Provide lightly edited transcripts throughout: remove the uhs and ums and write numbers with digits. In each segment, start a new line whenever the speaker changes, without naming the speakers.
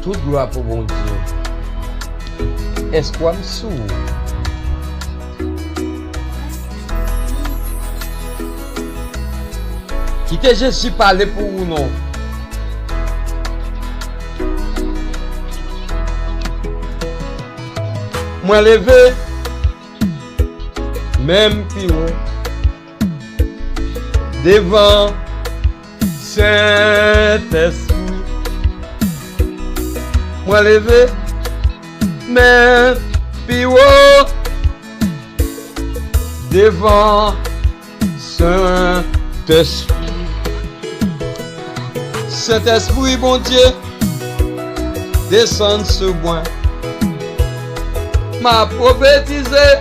Toute gloire pour bon Dieu. Est-ce qu'on me sous? Quittez Jésus parler pour vous non. Moi levé, même plus haut, devant Saint-Esprit. Moi levé, même plus haut, devant Saint-Esprit. Saint-Esprit, bon Dieu, descend ce bois. M'a prophétisé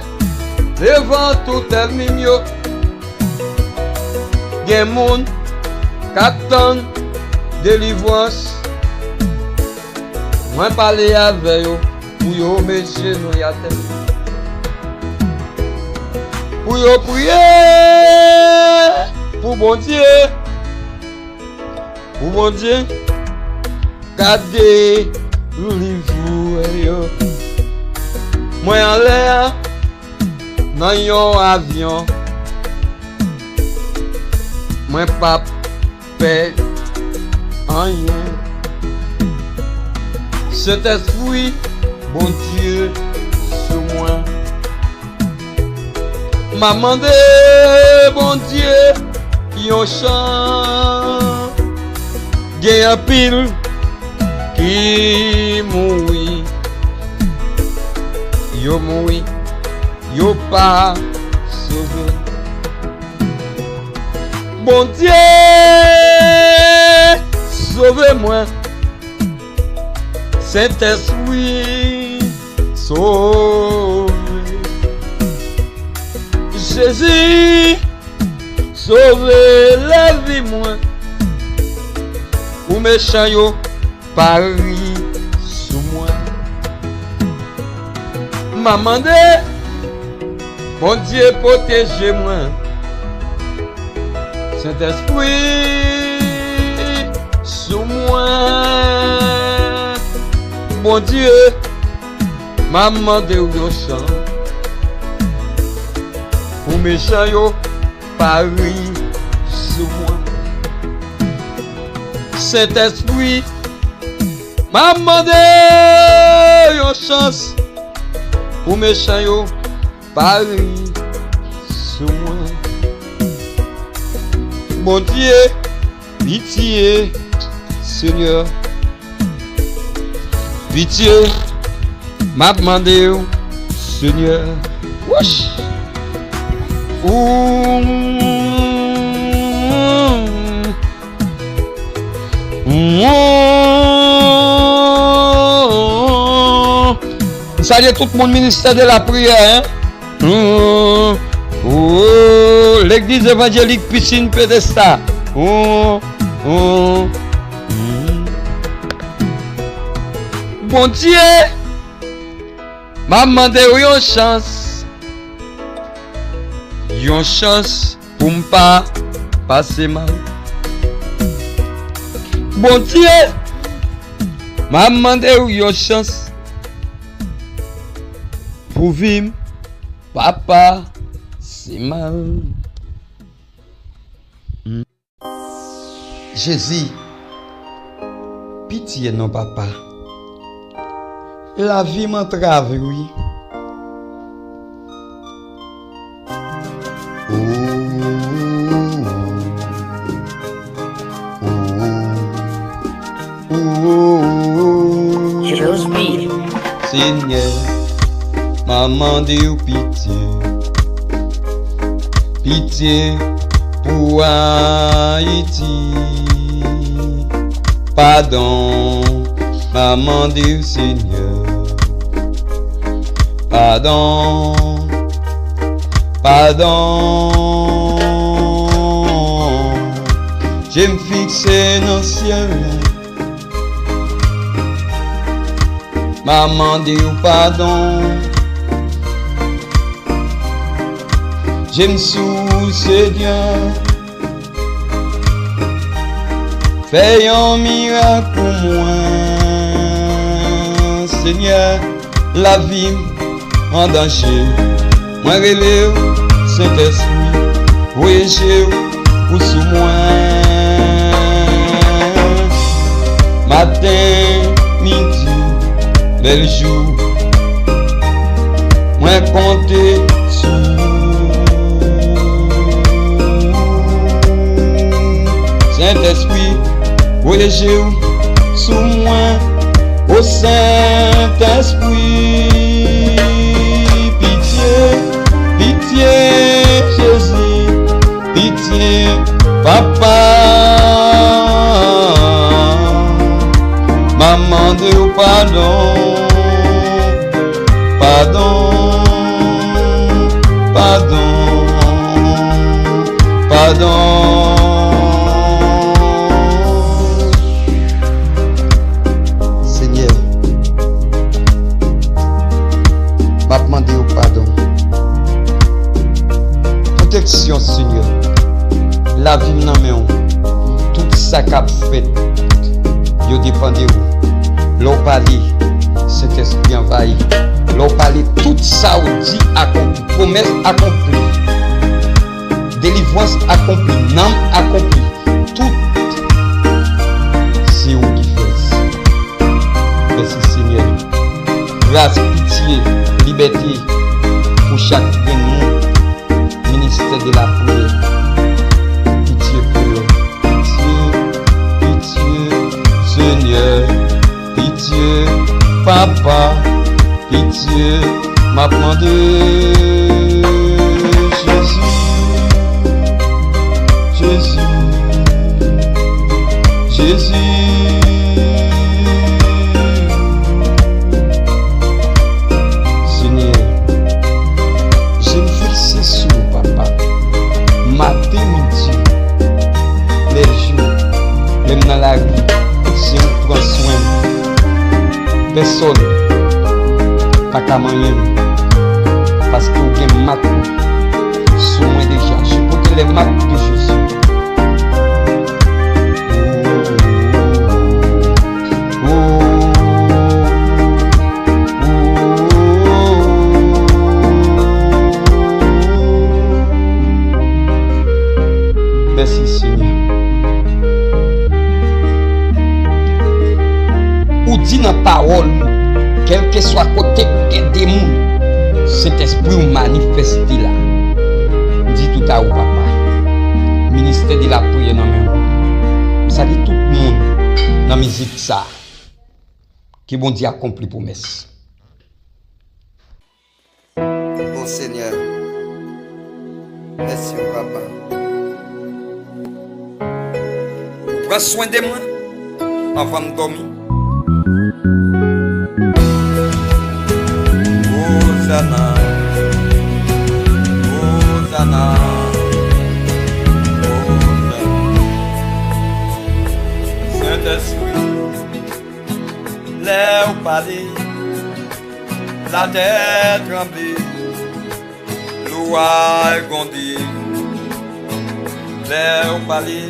devant tout el mignon. Gen moun qu'attend délivrance. Moi parler avec yo pour yo messieurs nous y attend. Pour yo prier pour bon Dieu. Pour bon Dieu garder livre yo. Moi en l'air dans yon avion. Moi pas peur rien. Cet esprit bon Dieu sur moi. M'a demandé bon Dieu yon chant. Gen un pile qui mourit. Yo moui, yo pas sauvé. Bon Dieu, sauve-moi. Saint-Esprit, sauve. Jésus, sauve la vie moi. Ou méchant yo, Paris sous moi. M'a demandé, mon Dieu protégez-moi. Saint-Esprit sous moi. Mon Dieu m'a demandé où yo chant. Pour méchant yo Paris sous moi. Saint-Esprit m'a demandé yo chance. Pour méchant yo Paris sous moi. Mon Dieu, pitié, Seigneur. Pitié, m'a demandé, Seigneur. Wesh. Salut tout le monde ministère de la prière. Hein? L'église évangélique Piscine Pédesta. Bon Dieu, m'a demandé une chance. Une chance pour ne pas passer mal. Bon Dieu, m'a demandé une chance pour vivre. Papa, c'est mal. Jésus, pitié non papa. La vie m'entrave, oui.
Jésus,
Seigneur, maman de pitié. Pitié pour Haïti. Pardon, maman du Seigneur. Pardon, pardon. Je me fixe dans le ciel. Maman dit pardon. Je me soucie Dieu. Fais un miracle pour moi. Seigneur, la vie en danger. Moi relève Saint-Esprit, voyagez ou sous moi. Matin, midi, bel jour, moi compter sur Saint-Esprit, voyagez sous moi, au Saint-Esprit. Pitié, pitié, Jésus, pitié, Papa. Maman de pardon, pardon, pardon, pardon. Seigneur, m'a demandé au pardon. Protection, Seigneur. La vie n'a pas tout ça qu'a fait. Yo dépend de vous. L'on parle, Saint-Esprit envahi. L'on parle, tout ça ou dit accompli, promesse accomplie, délivrance accomplie, nom accompli. Tout, c'est vous qui faites. Merci Seigneur. Grâce, pitié, liberté pour chaque monde. Ministère de la prière. Pitié pour eux. Pitié, Seigneur. Pitié, Papa, pitié, m'a demandé. Jésus, Jésus, Jésus. Seigneur, je me fixe sur mon papa. Matin, midi, les jours, même dans la rue, je me prends soin. Personne pas qu'à manger parce que vous avez mat sur moi déjà. Je porte les mat de Jésus. Merci Seigneur. Ou dit dans la parole, quel que soit côté des gens, cet esprit manifesté là. Dit tout à vous, papa. Ministère de la prière, non, mais ça dit tout le monde dans la musique ça. Qui bon Dieu accompli promesse.
Bon Seigneur, merci papa. Prends soin de moi avant de dormir. Hosanna, Hosanna, Hosanna. Saint-Esprit, l'air parler, la terre trembler, l'ouaille grondir, l'air parler,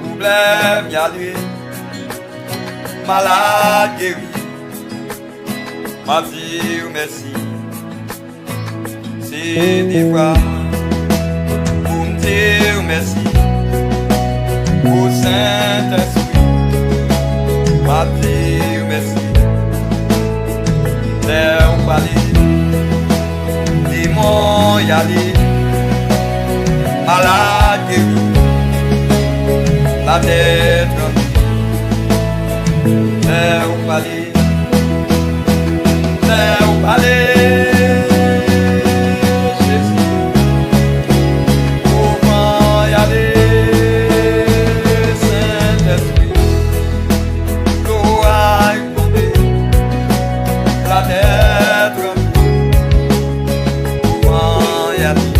oublier y aller, malade guéri. M'a dit merci, c'est des fois pour me dire merci au Saint-Esprit. M'a dit merci, l'air parler, démon y aller, malade guéri, la tête l'air parler. Allez, Jésus, comment y aller, Saint-Esprit, l'eau a écouté, la terre tremble, comment y aller,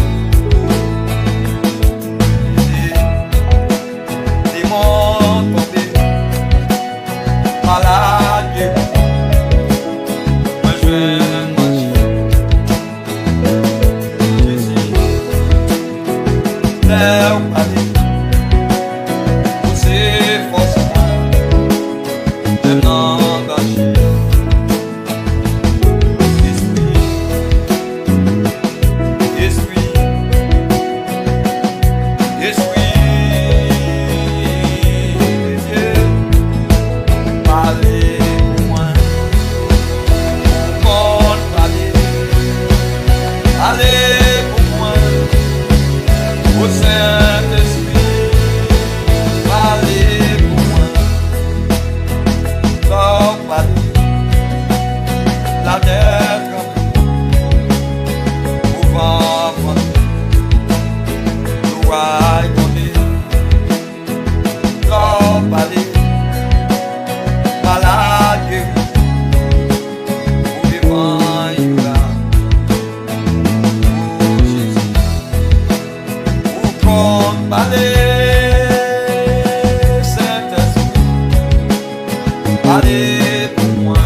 Allez pour moi,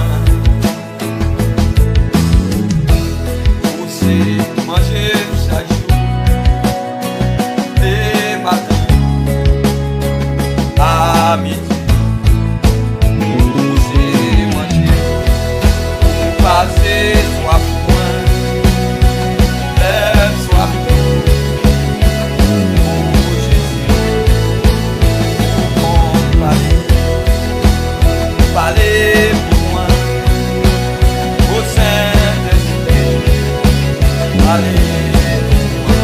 pousser, manger chaque jour, des matins à midi, pousser, manger, passer soif point, lève soif pour Jésus, mon palais. Parlez pour moi, au Saint-Esprit. Allez pour moi,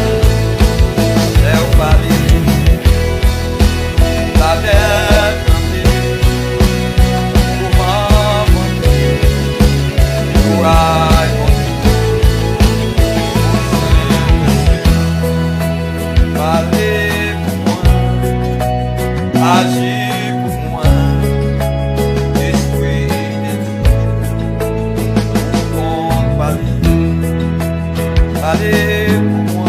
leur parler, la terre tremblée, pour m'avancer, pour raconter, au Saint-Esprit. Parlez pour moi, agis pour moi. Allez pour moi,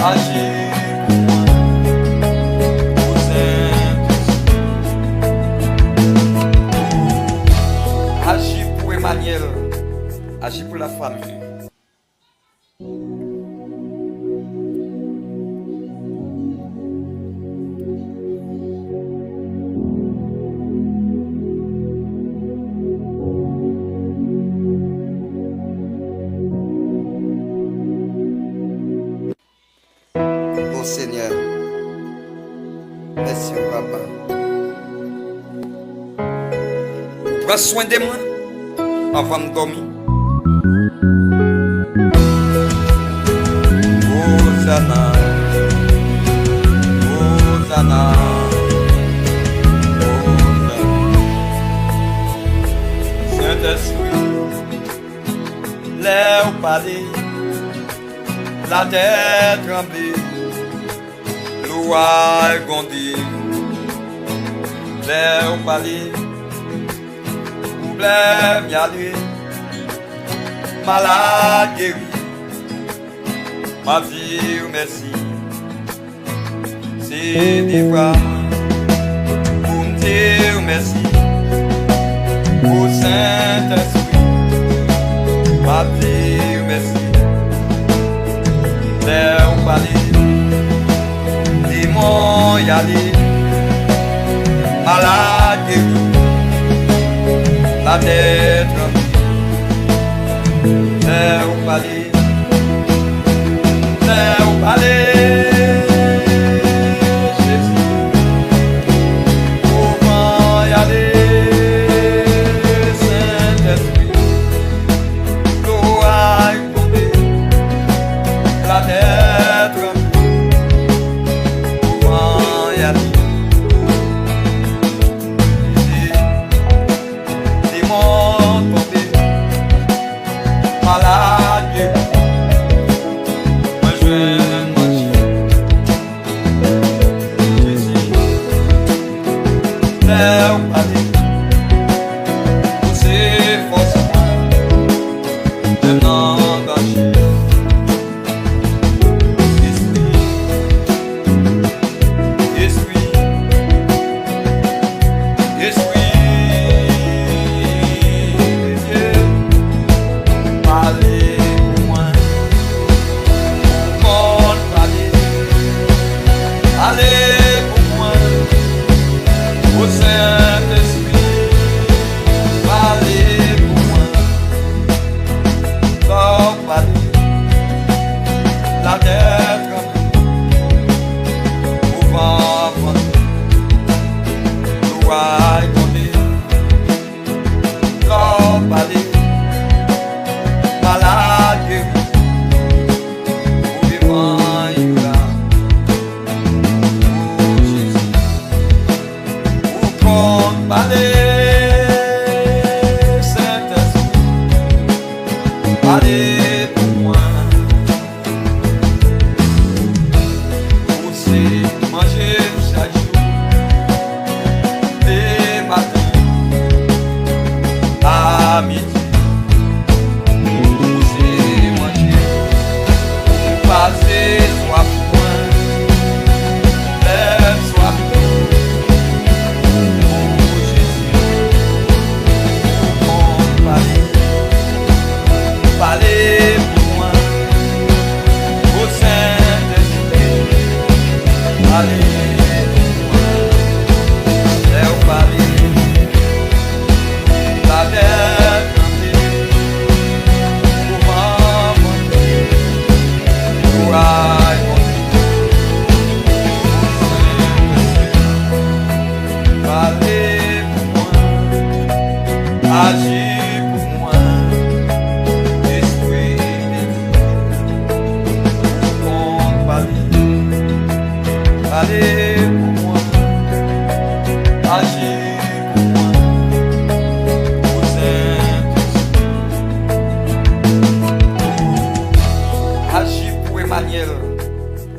agis pour moi, au Saint-Esprit. Agis pour Emmanuel, agis pour la famille. Seigneur, merci papa. Prends soin de moi avant de dormir. Hosanna, Hosanna, Hosanna. Saint-Esprit, l'air parler, la terre trembler. Louai gondi, l'air parler, problème y aller, malade guéri, ma vie merci, c'est des fois pour me dire merci, au Saint-Esprit, ma vie merci, l'air parler. Démon y aller, malade guéri, la tête l'air au palais, l'air au palais, Jésus, comment y aller, Saint-Esprit, l'eau a tombé, la tête. Malade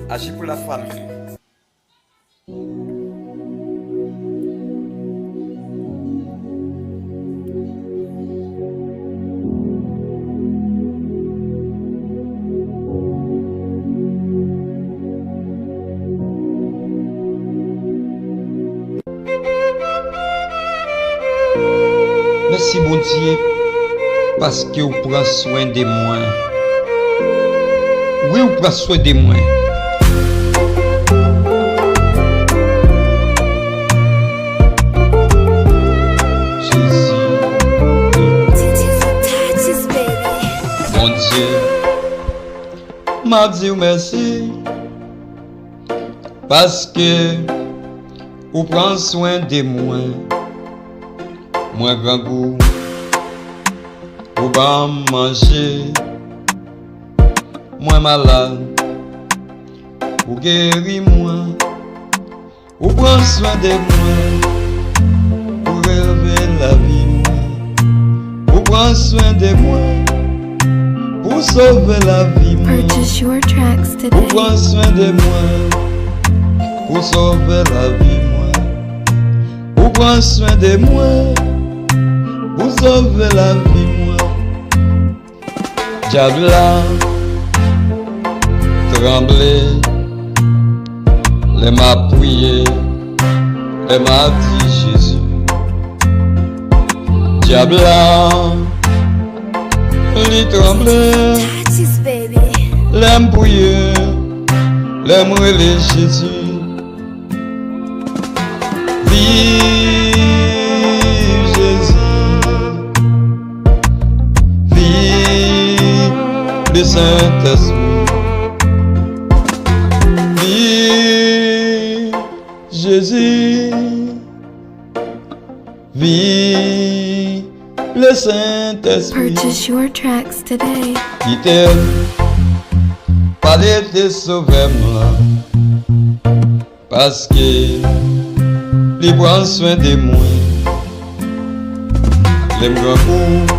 Agis pour la famille.
Merci bon Dieu parce que vous prenez soin de moi. Oui, vous prenez soin de moi. Bon Dieu, m'a dit merci parce que vous prenez soin de moi. Moi grand goût, vous va manger. Moi malade, vous guéris moi. Vous prenez soin de moi, vous rêvez la vie moi. Vous prenez soin de moi. Pour sauver la vie, moi.
Purchase your tracks today.
Pour prendre soin de moi. Pour sauver la vie, moi. Pour prendre soin de moi. Pour sauver la vie, moi. Diable a tremblé. Les m'a prié. Les m'a dit Jésus. Diable a li tremble, l'aime bouillé, l'aime relé Jésus. Vive Jésus, vive le Saint-Esprit. Vive Jésus, vive le Saint-Esprit.
Purchase your tracks today.
Qui t'aime, parler de sauver moi, parce que il prend soin de moi. Les grands coups,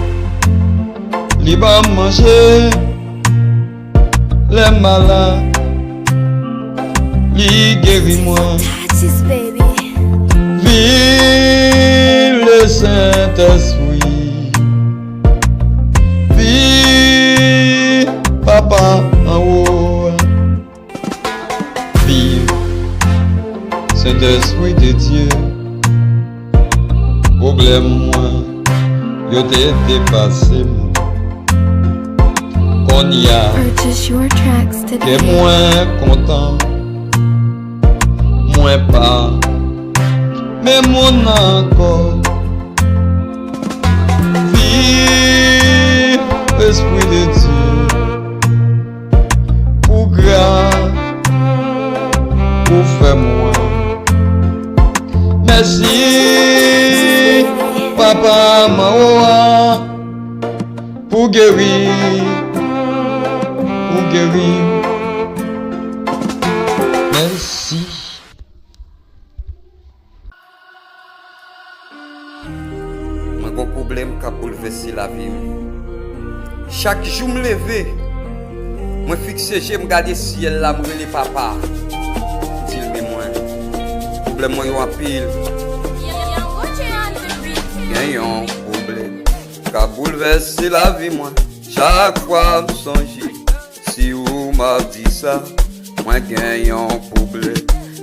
il va manger, les malades, il guérit moi. Vive le Saint-Esprit. Vive Papa en haut. Vive Saint-Esprit de Dieu. Problème moi, yo t'ai dépassé moi. On y a
Purchase your tracks
que
today.
moins content, moins pas, mais mon encore. Vive Esprit de Dieu, pour grâce, pour faire moi. Merci, Papa Maoua, pour guérir, pour guérir. Merci.
Mwen gon problème qui a bouleversé la vie. Chaque jour me lever, moi fixé, je me garder ciel là, me les papa. Dis-le moi. Problème moi yo en pile. Gen yon problème qui a bouleversé la vie moi. Chaque fois me songe, si ou m'a dit ça, moi gen yon problème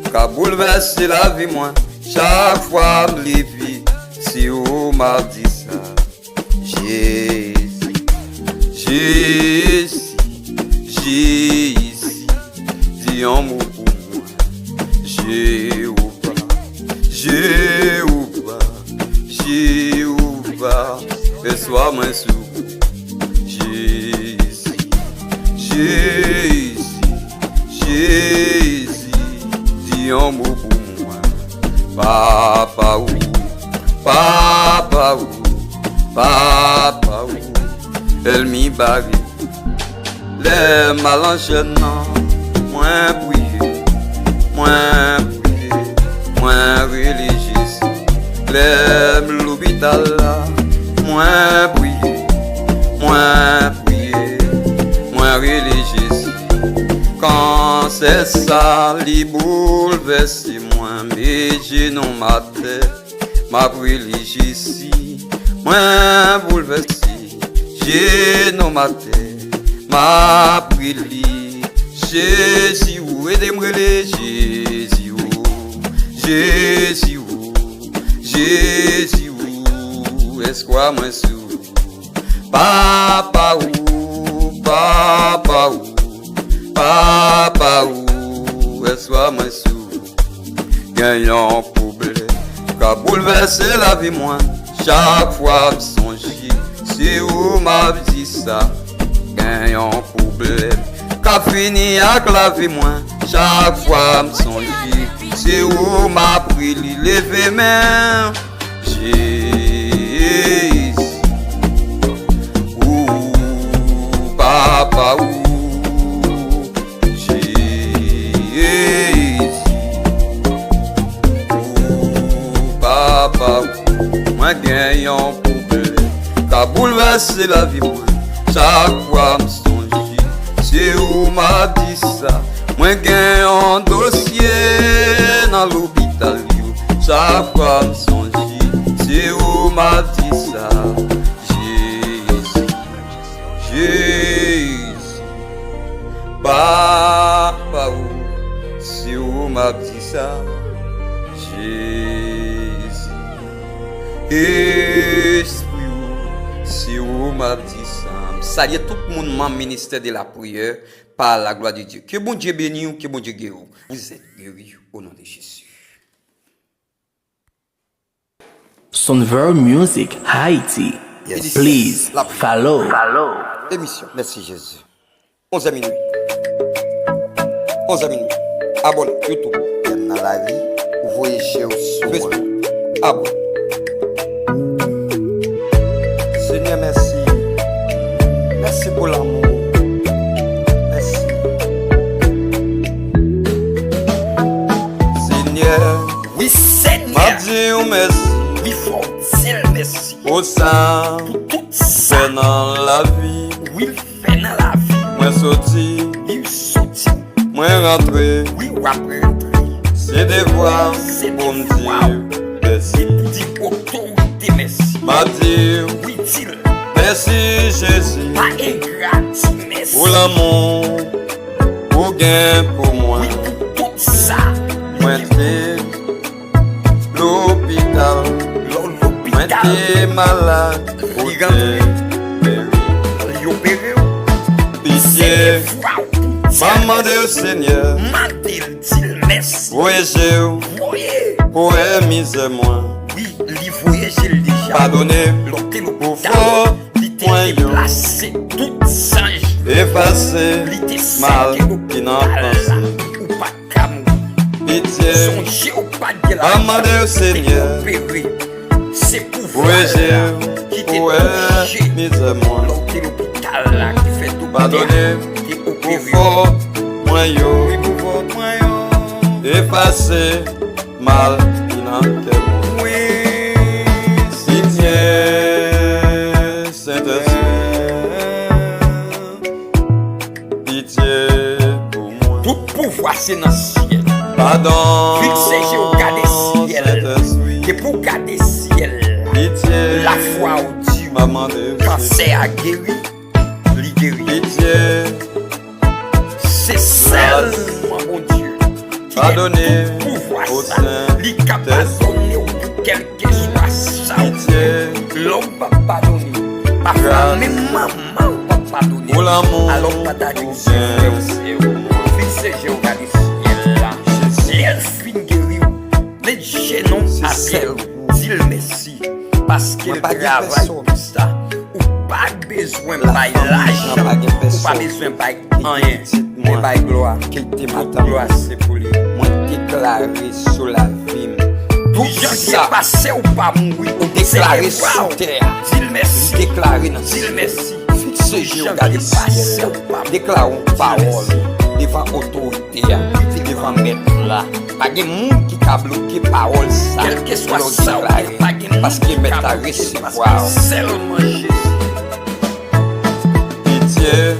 qui a bouleversé la vie moi. Chaque fois me lever, si ou m'a dit ça. Jésus, Jésus, Jésus, dis un mot pour moi. Jéhovah, et sois moins sous. Jésus, dis un mot pour moi. Papa ou, elle m'y bague. Les mal enchaînants, moins prier, moins religieux. Les l'hôpital là, moins prier, moins religieux. Quand c'est ça, li bouleverse moi, mais j'ai non ma tête, ma religieux. Moins bouleverse, j'ai non ma tête, ma prière. Jésus, aidez-moi les Jésus, est-ce quoi moi sous? Papa ou, est-ce quoi moi sous? Gagnant problème, qu'a bouleversé la vie moi. Chaque fois me songe, c'est où m'a dit ça. Gagnant problème, qu'a fini avec la vie moi. Chaque fois me songe, c'est où m'a pris lever main. Jésus, ou papa ou Jésus, ou papa ou. Moi gagne un problème, qu'a bouleversé la vie moi. Chaque fois me songe, c'est où m'a dit ça. Moi gagne un dossier dans l'hôpital. Chaque fois me songe, c'est où m'a dit ça. Jésus, papa ou, c'est où m'a dit ça. Jésus, esprit ou, c'est où m'a dit ça. Salut tout le monde, mon ministère de la prière, par la gloire de Dieu. Que bon Dieu bénisse ou que bon Dieu guérit. Vous êtes guéris au nom de Jésus.
Sonver Music Haiti.
Yes.
Please follow.
Émission. Merci Jésus. 11h minuit. 11h minuit. Abonne YouTube. J'aime dans la vie. Vous voyez chez vous. Facebook. Abonne. Seigneur, merci. Merci pour l'amour. Merci. Seigneur.
Oui, Seigneur.
M'a dit merci.
Oui, faut-il merci.
Au sein.
Pour tout ça.
C'est dans la vie.
Oui, fait dans la vie.
Moi sorti.
Il sorti.
Moi rentré.
Oui, ou après entrer.
C'est des voix pour me dire merci.
Dit autorité merci.
M'a dire
Oui, dit
merci Jésus
pas ingrat merci.
pour l'amour, pour gain pour moi.
Oui, pour tout ça.
Moi t'es l'hôpital, moi
L'hôpital.
t'es malade, pour
Il
t'es
Il opéré.
pitié. Maman de Seigneur,
Mandel dit merci.
voyagez
Voyez.
pour aimer moi.
Oui, li voyage il déjà.
Pardonnez
L'hôtel
pour
l'hôpital.
faute,
Li te déplacé tout singe.
effacer
Li te
mal
seke
qui n'a
l'hôpital.
pensé.
Ou pas camou.
Pitié,
Songez au pas de la
Maman de Seigneur,
opéré. C'est pour
voyagez
qui t'est
pour
touché.
aimer moi.
L'hôtel l'hôpital là qui fait tout
Pardonnez
t'es
pour
opéré.
faute, moi yo,
Oui, pour votre moyen.
effacer mal qui n'a que moi.
Oui,
Pitié, Saint-Esprit, pitié pour moi.
tout pouvoir c'est dans le ciel.
Pardon,
Fixez au garder ciel.
Saint-Esprit,
Et pour garder ciel.
pitié,
La foi au Dieu.
Maman de
Cancer a guéri. Li guéri.
pitié,
C'est seulement mon Dieu. Qui
pardonnez
est tout pouvoir
au
ça.
Saint
Li capable de donner pour quel que soit ça.
pitié,
L'homme va pardonner. Parfois même maman va pardonner.
pour l'amour,
Alors pas d'aller
pour
c'est
gain.
fixez Jéhovah du ciel là. Ciel fini
pas de
travail
personne.
pour ça. Ou pas besoin de l'argent.
Pas de
Ou pas
personne.
besoin de rien. Mais pas gloire.
Qu'il te
Toute
m'attend.
gloire, c'est pour lui.
Moi déclaré sur la vie. Tout
Tout ça
ça,
passé ou pas mourir.
ou déclaré sur terre.
Dis-le merci.
Déclaré dans
Dis-le merci.
Fixez Dieu, regardez le ciel. Déclarons parole devant autorité, devant maître là. Pas de monde qui a bloqué parole ça.
Quel que soit
Pour
ça,
déclarer.
pas de
Parce qu'il met à recevoir.
Seulement Jésus.
Pitié,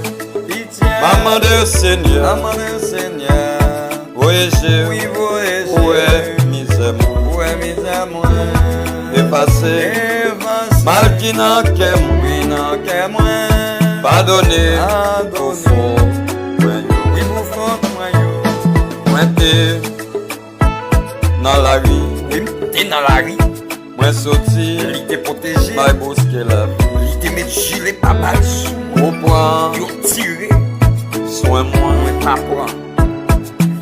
Pitié.
maman de Seigneur.
Maman du Seigneur.
Voyagez,
Oui, voyagez.
où est misère,
Où est misère, moi?
effacé,
Évance.
mal qui n'a qu'à moi.
Oui, non, que moi.
Pardonnez,
Pardonnez.
au fond,
Oui, vous faites moi, yo.
moi t'es dans la rue,
Oui, t'es dans la rue.
moi sorti,
Il était protégé.
moi bousqué la vie.
Il était mis gilet pas mal sous.
Au point,
Il a tiré.
soin moi,
Moi, pas prendre.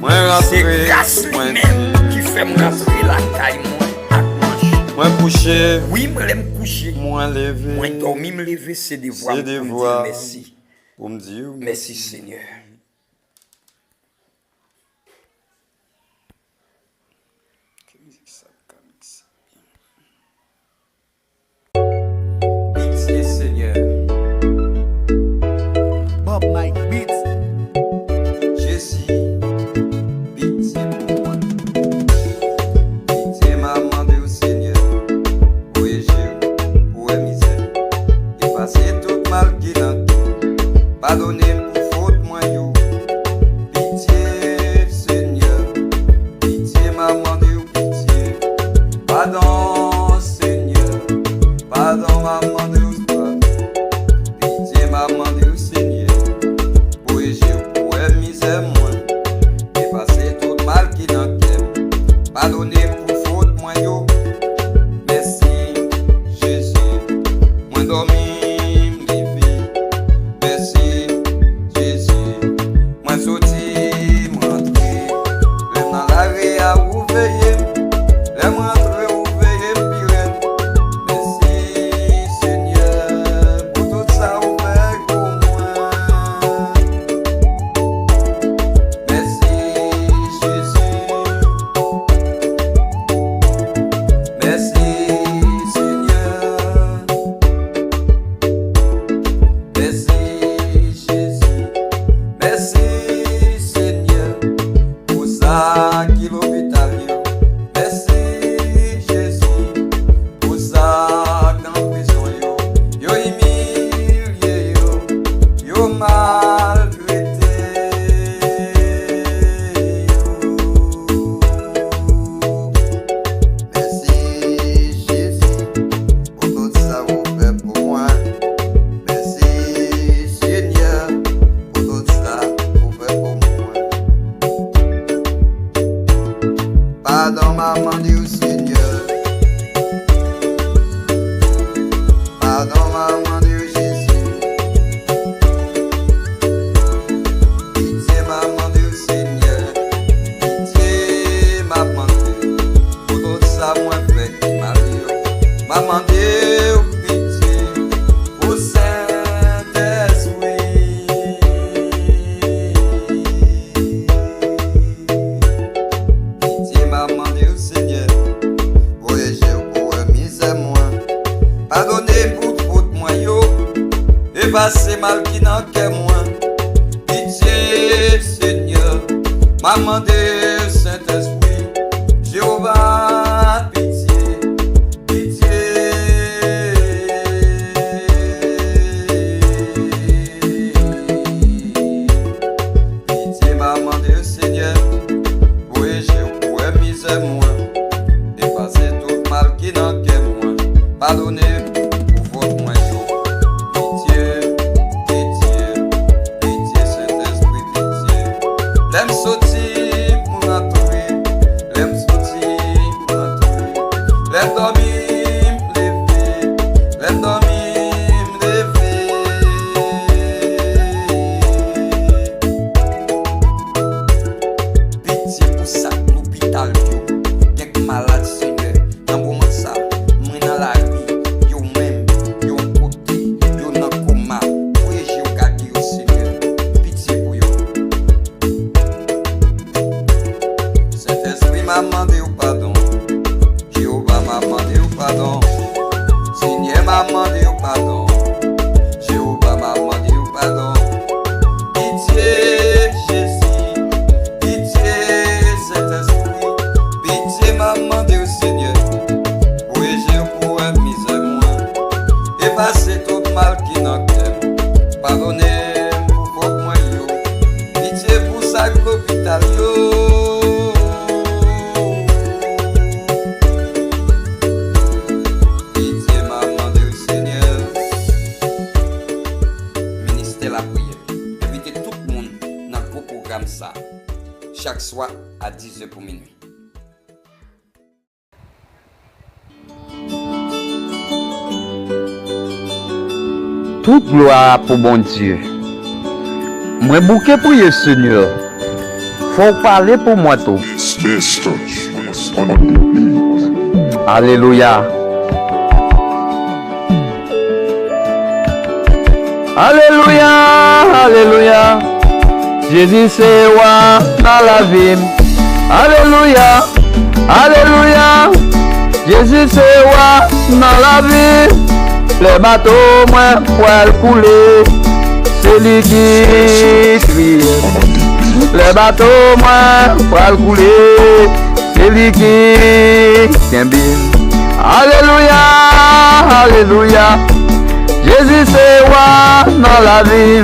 moi
C'est
rentré,
grâce
moi
lui-même qui fait me rentrer la caille, moi, à manche.
moi couché,
Oui, je l'aime coucher.
moi
Moi,
levé,
dormir, me lever, c'est devoir.
C'est
pour me dire
devoir.
merci.
pour me dire,
Merci, Seigneur.
Pitié Seigneur,
Bob Mike Beats.
Jésus, pitié pour moi. Pitié m'a demandé au Seigneur, où est Jésus, où est misère. Effacer tout mal qui dans tout, pardonner pour faute moi yo. Pitié Seigneur, pitié m'a demandé au pitié. Pardon Seigneur, pardon m'a demandé au Père. Pitié m'a demandé au Seigneur. Pour misère moi, effacer tout mal qui n'en t'aime, pardonner pour faute moi yo. Merci Jésus, moi dormi m'lever. Merci Jésus, moi sorti m'entrer. L'aime dans la rue à ouvrir, l'aime rentrer ouvrir pire. Merci Seigneur, pour tout ça ouvert pour moi. Merci Jésus, merci Seigneur, merci Jésus, merci Seigneur, pour ça qui l'hôpital yo. Merci Jésus, pour ça dans prison yo, yo humilié yo maltraité yo. Merci Jésus, pour tout ça vous fait pour moi. Merci Seigneur, pour tout ça vous fait pour moi. Pardon maman du Seigneur. Pardon maman du Jésus. Pitié maman du Seigneur. Pitié maman pour tout ça moi fait qui m'a dit. Maman Dieu pitié au Saint-Esprit. Pitié maman Dieu Seigneur. Voyagez pour misère moi. Pardonnez pour faute moi yo. Effacez mal qui n'en qu'est moi. Pitié Seigneur. Maman de Saint-Esprit. Jéhovah pitié. Pitié. Pitié maman de Seigneur. Voyagez pour misère moi. Effacez tout mal qui n'en qu'est moi. Pardonnez pour faute moi yo. Pitié, pitié, pitié Saint-Esprit, pitié. L'aime sauter pour rentrer, l'aime sauter pour rentrer. L'aime dormir, m'lever, l'aime dormir, m'lever. Pitié pour ça, l'hôpital yo.
pour minuit.
Toute gloire pour bon Dieu. Moi bouquet pour le Seigneur. Faut parler pour moi tout. Alléluia. Alléluia, alléluia. Jésus c'est roi dans la vie. Alléluia, alléluia. Jésus c'est roi dans la vie. Les bateaux moins pour couler. C'est lui qui crie. Les bateaux moins pour couler. C'est lui qui tient bien. Alléluia, alléluia. Jésus c'est roi dans la vie.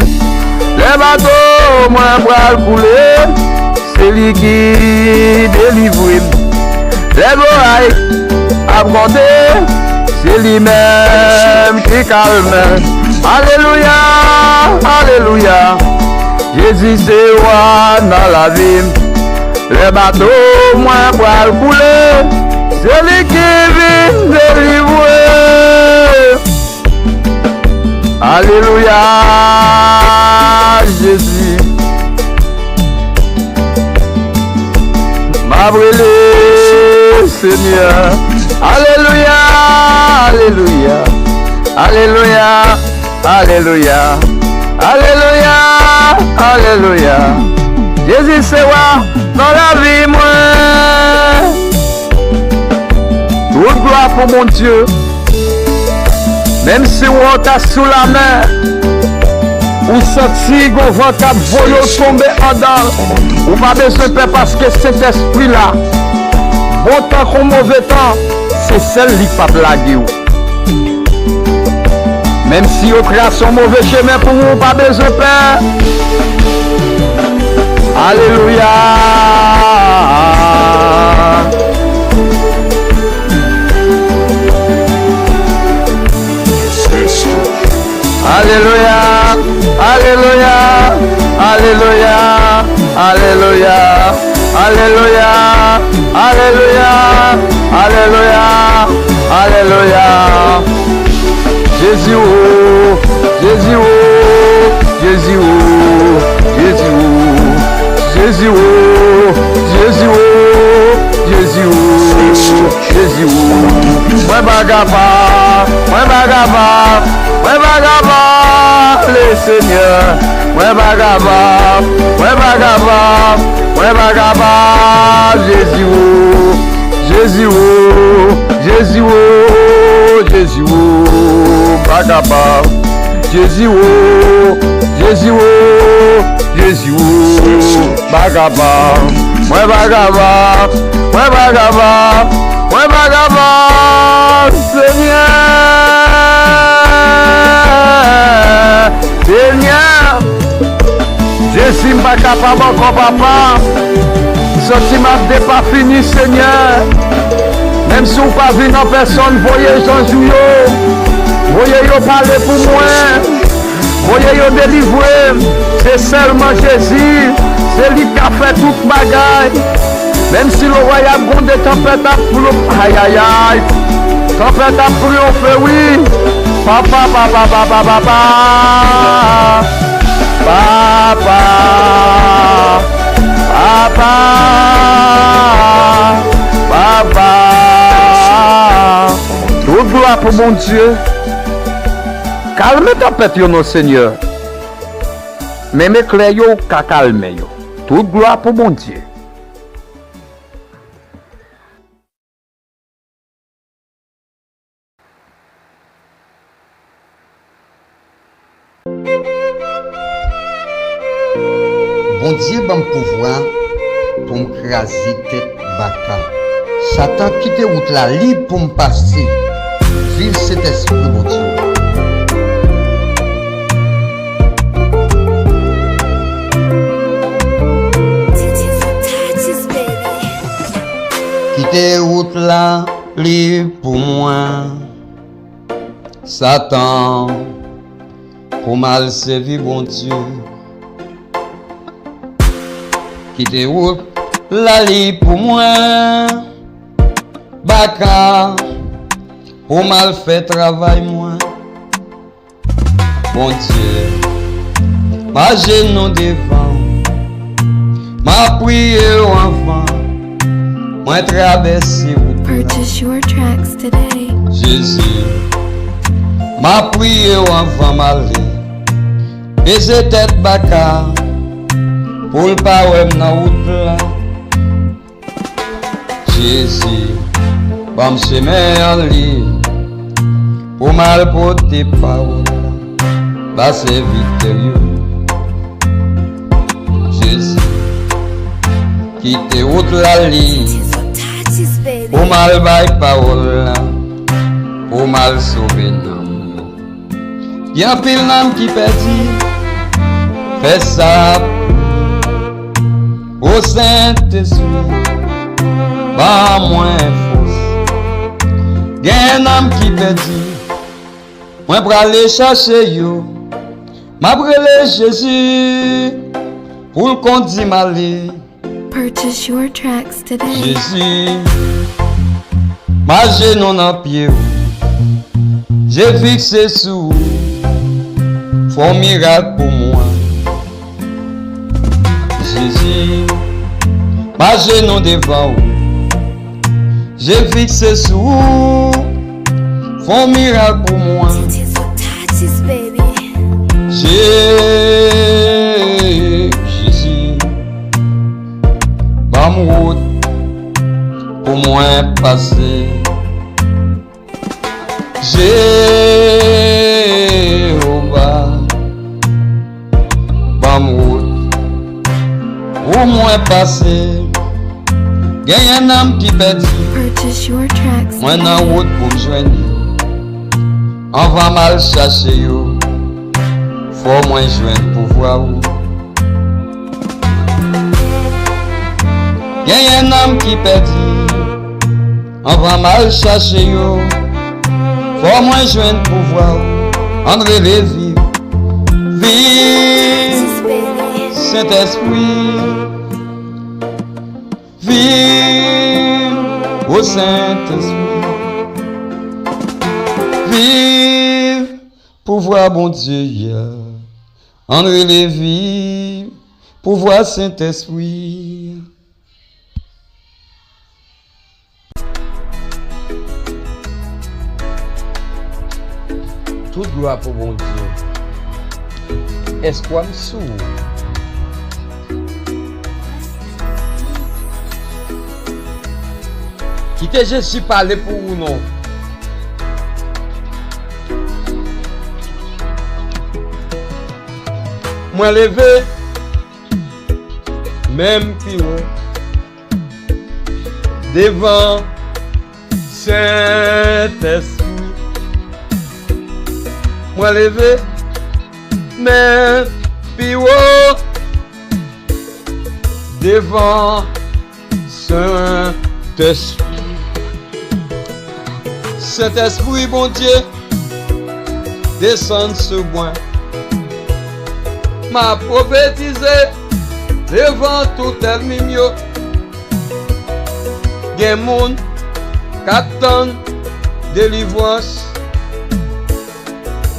Les bateaux moins pour couler. C'est lui qui délivre. Les oreilles à compter. C'est lui-même qui calme. Alléluia, alléluia. Jésus c'est roi dans la vie. Les bateaux moins pour couler. C'est lui qui vient délivrer. Alléluia, Jésus. M'a brûlé, Seigneur. Alléluia, alléluia, alléluia, alléluia, alléluia, alléluia. Jésus c'est roi dans la vie, moi. Toute gloire pour mon Dieu. Même si on t'a sous la main, ou senti qu'on va cap voler tomber en dedans, ou pas besoin de peur parce que cet esprit là, bon temps comme mauvais temps, c'est celle qui pas blaguer. Même si on trace un mauvais chemin pour vous, pas besoin de peur. Alléluia. Alléluia, alléluia, alléluia, alléluia, alléluia, alléluia, alléluia, alléluia. Jésus, oh, Jésus, oh, Jésus, oh, Jésus, oh, Jésus, oh, Jésus, oh, Jésus, oh, Jésus, oh. Moi bagaba, moi bagaba. Ouais bagaba, le Seigneur. Ouais bagaba, ouais bagaba, ouais bagaba, Jésus, oh, Jésus, oh, Jésus, oh, Jésus, oh, bagaba, Jésus, oh, Jésus, oh, Jésus, oh, bagaba, ouais bagaba, ouais bagaba, ouais bagaba, Seigneur. Seigneur, je suis pas capable encore, papa. Sorti ma pas fini, Seigneur. Même si vous pas vu en personne, voyez Jean-Jouyo. Voyez yo parler pour moi. Voyez yo délivrer. C'est seulement Jésus. C'est lui qui a fait toute bagaille. Même si le royaume a des tempêtes à pour aïe aïe aïe. Tempête à pour on fait oui. Papa, papa, papa, papa, papa, papa, papa. Toute gloire pour mon Dieu. Calme tempête yo non Seigneur. Même éclair yo ka calme yo. Toute gloire pour mon Dieu.
Bon Dieu va me pouvoir pour me craser tête baka. Satan quitte route la libre pour me passer. Vive cet esprit, mon Dieu. Quitte route la libre pour moi. Satan pour mal servir, bon Dieu. Quitte route
la li pour moi, baka, pour mal fait travail moi. Bon Dieu, ma genou devant, ma prière enfant, moi traverser route.
Purchase your tracks today.
Jésus, ma prière enfant m'aller, et c'est tête baka, pour le pas dans route là. Jésus, bam semer en lit, pour mal porter parole, bah c'est victorieux. Jésus, quitte route la lit, pour mal bailler parole, pour mal sauver l'âme. Y'a pile l'âme qui perdit, fait ça au Saint-Esprit. Pas moins force. Gen âme qui perdit. Moi pour aller chercher yo. M'a brûlé Jésus pour le conduire m'aller.
Purchase your tracks today.
Jésus, ma genou dans pied. J'ai fixé sous. Faut miracle pour moi. Jésus, ma genou devant. J'ai fixé sous, font miracle pour moi. Jésus, pas mon route pour moi passer. Jéhovah, pas mon route pour moi passer. Gagne un âme qui perdit.
Purchase your tracks
Moi dans
today.
route pour me joindre. On va mal chercher yo. Faut moins joindre pour voir où. Gagne un âme qui perdit. On va mal chercher yo. Faut moins joindre pour voir où. André Lévy. Vive Saint-Esprit. Vive au Saint-Esprit. Vive pouvoir bon Dieu. André Lévy, pouvoir Saint-Esprit. Toute gloire pour bon Dieu. Espoir sous. Quittez Jésus parler pour vous non. Moi levé, même plus haut, devant Saint-Esprit. Moi levé, même plus haut, devant Saint-Esprit. Saint-Esprit, bon Dieu, descend sur moi. M'a prophétisé devant tout ennemi. Gen moun qu'attend délivrance.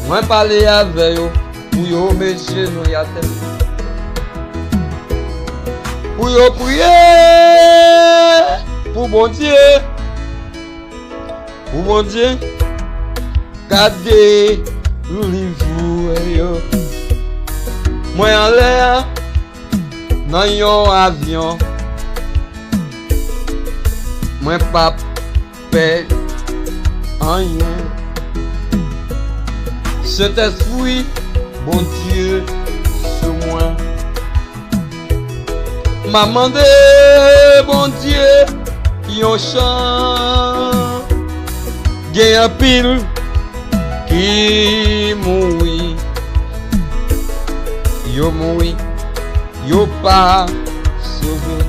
Moi parler avec yo pour yo mettre genoux à terre. Pour yo prier pour bon Dieu. Pour mon Dieu, gardez le livre. Moi en l'air, dans un avion. Moi pas peur, rien. Cet esprit, bon Dieu, sur moi. M'a demandé, bon Dieu, yon chant. Gen un pile qui mourit. Yo mouri, yo pas sauvé.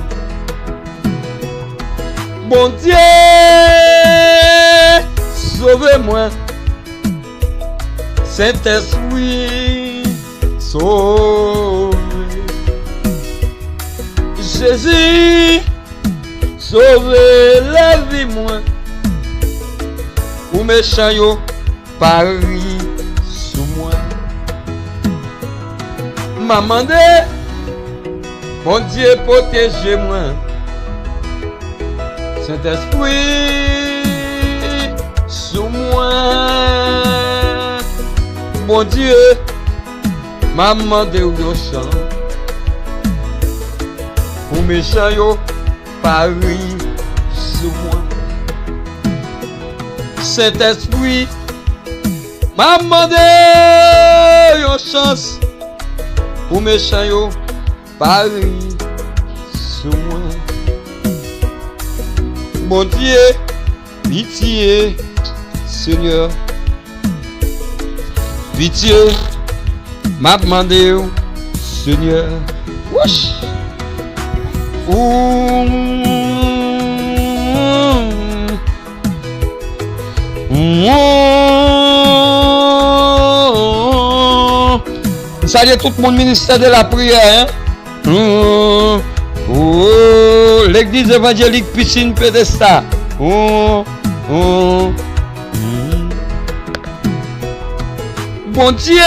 Bon Dieu, sauve-moi. Saint-Esprit, sauve. Jésus, sauver la vie moi. Ou méchant yo pari sous moi. Maman de mon Dieu protège moi. Saint-Esprit sous moi. Mon Dieu, maman de ou yo chant. Ou méchant yo pari sous moi. Saint-Esprit, maman de yo chance. Ou méchant yo pari sous moi. Mon Dieu, pitié, Seigneur. Pitié, m'a demandé, Seigneur. Wesh. Salut tout le monde ministère de la prière. Hein? L'église évangélique Piscine Pédestal. Bon Dieu,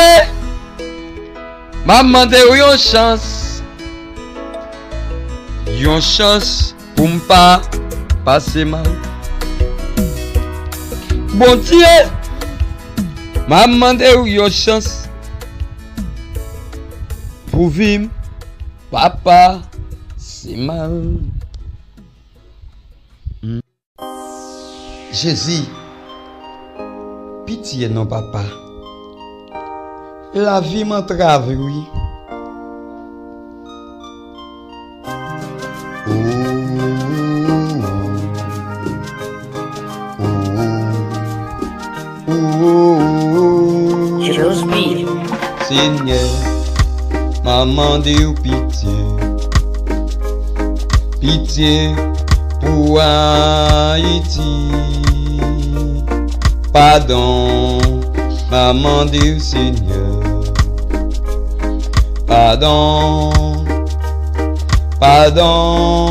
m'a demandé une chance. Une chance pour ne pas passer mal. Bon Dieu, m'a demandé une chance pour vivre. Papa, c'est mal.
Jésus, pitié non papa. La vie m'entrave, oui. Seigneur, maman de pitié, pitié pour Haïti. Pardon, maman de Seigneur, pardon, pardon.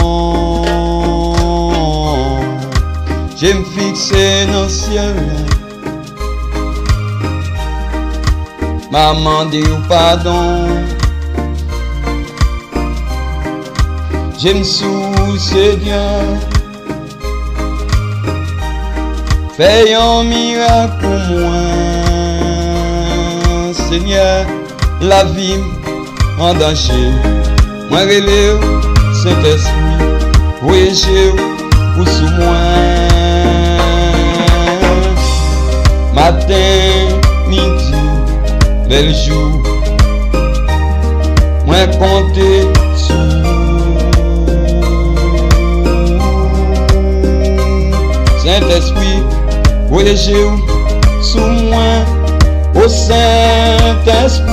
Je me fixe dans le ciel. Maman dit pardon. J'aime sous Seigneur. Fais un miracle pour moi. Seigneur, la vie en danger. Moi relève Saint-Esprit. Voyagez ou sous moi. Matin, midi. Bel jour, moi compter sur Saint-Esprit, voyagez sous moi, au Saint-Esprit.